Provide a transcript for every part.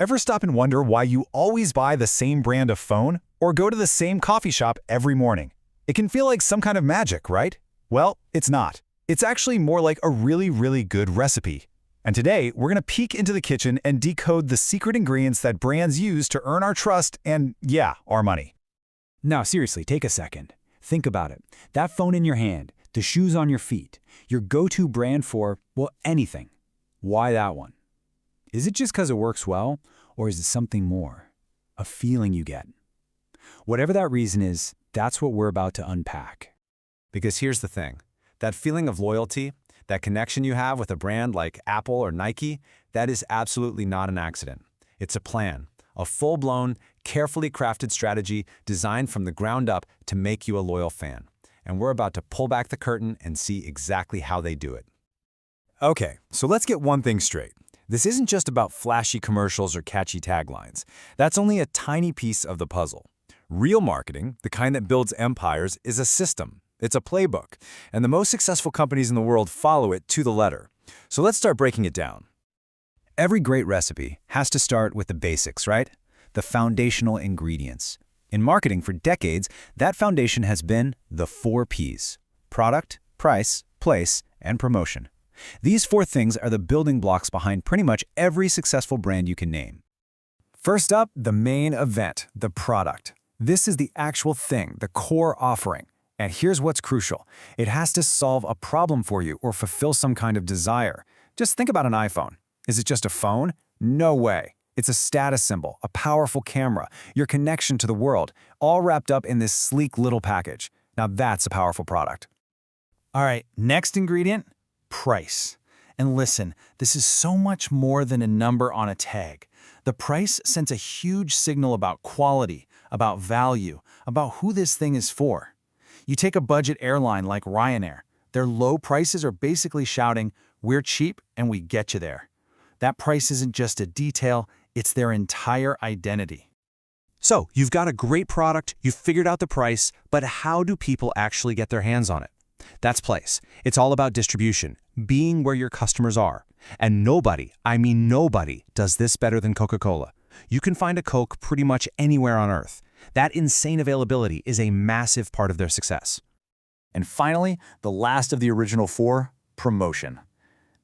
Ever stop and wonder why you always buy the same brand of phone or go to the same coffee shop every morning? It can feel like some kind of magic, right? Well, it's not. It's actually more like a really good recipe. And today, we're going to peek into the kitchen and decode the secret ingredients that brands use to earn our trust and, yeah, our money. Now, seriously, take a second. Think about it. That phone in your hand, the shoes on your feet, your go-to brand for, well, anything. Why that one? Is it just because it works well, or is it something more? A feeling you get? Whatever that reason is, that's what we're about to unpack. Because here's the thing. That feeling of loyalty, that connection you have with a brand like Apple or Nike, that is absolutely not an accident. It's a plan, a full-blown, carefully crafted strategy designed from the ground up to make you a loyal fan. And we're about to pull back the curtain and see exactly how they do it. Okay, so let's get one thing straight. This isn't just about flashy commercials or catchy taglines. That's only a tiny piece of the puzzle. Real marketing, the kind that builds empires, is a system. It's a playbook, and the most successful companies in the world follow it to the letter. So let's start breaking it down. Every great recipe has to start with the basics, right? The foundational ingredients. In marketing for decades, that foundation has been the 4 Ps: product, price, place, and promotion. These 4 things are the building blocks behind pretty much every successful brand you can name. First up, the main event, the product. This is the actual thing, the core offering. And here's what's crucial. It has to solve a problem for you or fulfill some kind of desire. Just think about an iPhone. Is it just a phone? No way. It's a status symbol, a powerful camera, your connection to the world, all wrapped up in this sleek little package. Now that's a powerful product. All right, next ingredient, price. And listen, this is so much more than a number on a tag. The price sends a huge signal about quality, about value, about who this thing is for. You take a budget airline like Ryanair. Their low prices are basically shouting, "We're cheap and we get you there." That price isn't just a detail, it's their entire identity. So, you've got a great product, you've figured out the price, but how do people actually get their hands on it? That's place. It's all about distribution, being where your customers are. And nobody, I mean nobody, does this better than Coca-Cola. You can find a Coke pretty much anywhere on Earth. That insane availability is a massive part of their success. And finally, the last of the original 4, promotion.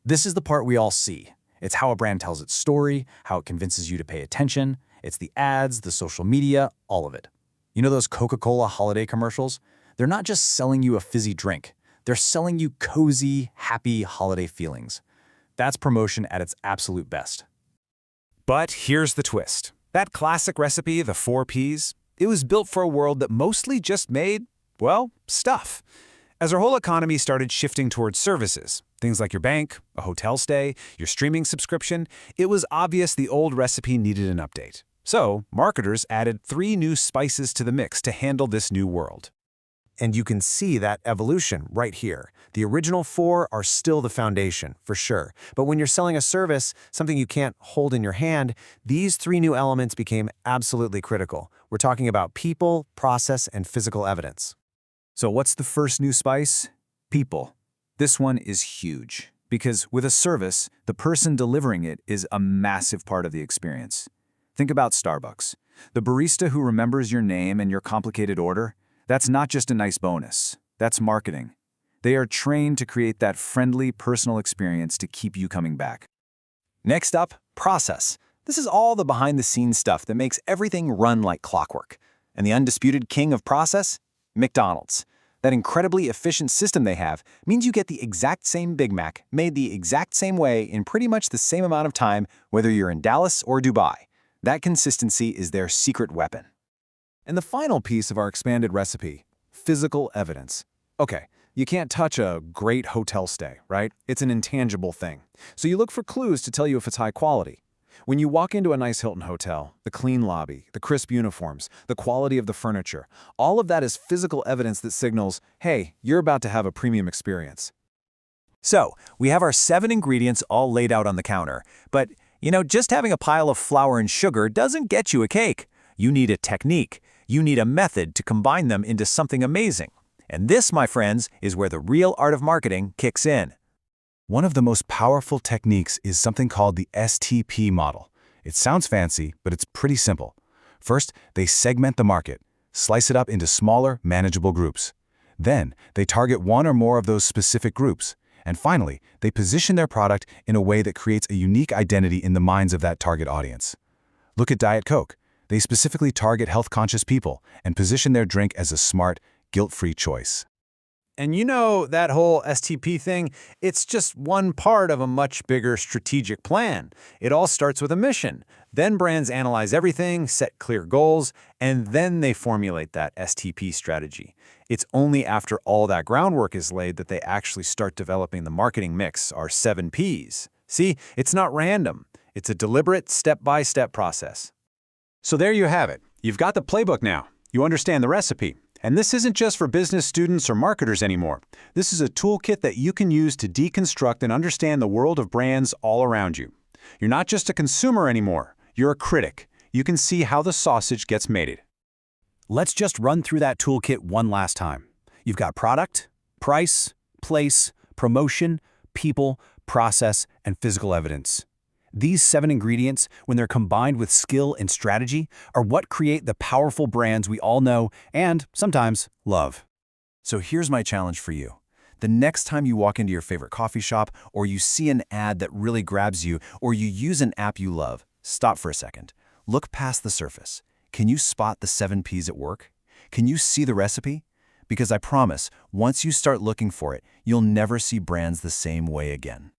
This is the part we all see. It's how a brand tells its story, how it convinces you to pay attention. It's the ads, the social media, all of it. You know those Coca-Cola holiday commercials? They're not just selling you a fizzy drink. They're selling you cozy, happy holiday feelings. That's promotion at its absolute best. But here's the twist. That classic recipe, the 4 Ps, it was built for a world that mostly just made, well, stuff. As our whole economy started shifting towards services, things like your bank, a hotel stay, your streaming subscription, it was obvious the old recipe needed an update. So, marketers added 3 new spices to the mix to handle this new world. And you can see that evolution right here. The original 4 are still the foundation, for sure. But when you're selling a service, something you can't hold in your hand, these 3 new elements became absolutely critical. We're talking about people, process, and physical evidence. So what's the first new spice? People. This one is huge, because with a service, the person delivering it is a massive part of the experience. Think about Starbucks. The barista who remembers your name and your complicated order, that's not just a nice bonus. That's marketing. They are trained to create that friendly, personal experience to keep you coming back. Next up, process. This is all the behind-the-scenes stuff that makes everything run like clockwork. And the undisputed king of process? McDonald's. That incredibly efficient system they have means you get the exact same Big Mac made the exact same way in pretty much the same amount of time, whether you're in Dallas or Dubai. That consistency is their secret weapon. And the final piece of our expanded recipe, physical evidence. Okay, you can't touch a great hotel stay, right? It's an intangible thing. So you look for clues to tell you if it's high quality. When you walk into a nice Hilton hotel, the clean lobby, the crisp uniforms, the quality of the furniture, all of that is physical evidence that signals, hey, you're about to have a premium experience. So, we have our 7 ingredients all laid out on the counter, but, just having a pile of flour and sugar doesn't get you a cake. You need a technique. You need a method to combine them into something amazing. And this, my friends, is where the real art of marketing kicks in. One of the most powerful techniques is something called the STP model. It sounds fancy, but it's pretty simple. First, they segment the market, slice it up into smaller, manageable groups. Then, they target one or more of those specific groups. And finally, they position their product in a way that creates a unique identity in the minds of that target audience. Look at Diet Coke. They specifically target health-conscious people and position their drink as a smart, guilt-free choice. And you know that whole STP thing, it's just one part of a much bigger strategic plan. It all starts with a mission. Then brands analyze everything, set clear goals, and then they formulate that STP strategy. It's only after all that groundwork is laid that they actually start developing the marketing mix, our 7 Ps. See, it's not random. It's a deliberate, step-by-step process. So there you have it. You've got the playbook now. You understand the recipe. And this isn't just for business students or marketers anymore. This is a toolkit that you can use to deconstruct and understand the world of brands all around you. You're not just a consumer anymore. You're a critic. You can see how the sausage gets made. Let's just run through that toolkit one last time. You've got product, price, place, promotion, people, process, and physical evidence. These 7 ingredients, when they're combined with skill and strategy, are what create the powerful brands we all know and, sometimes, love. So here's my challenge for you. The next time you walk into your favorite coffee shop, or you see an ad that really grabs you, or you use an app you love, stop for a second. Look past the surface. Can you spot the 7 Ps at work? Can you see the recipe? Because I promise, once you start looking for it, you'll never see brands the same way again.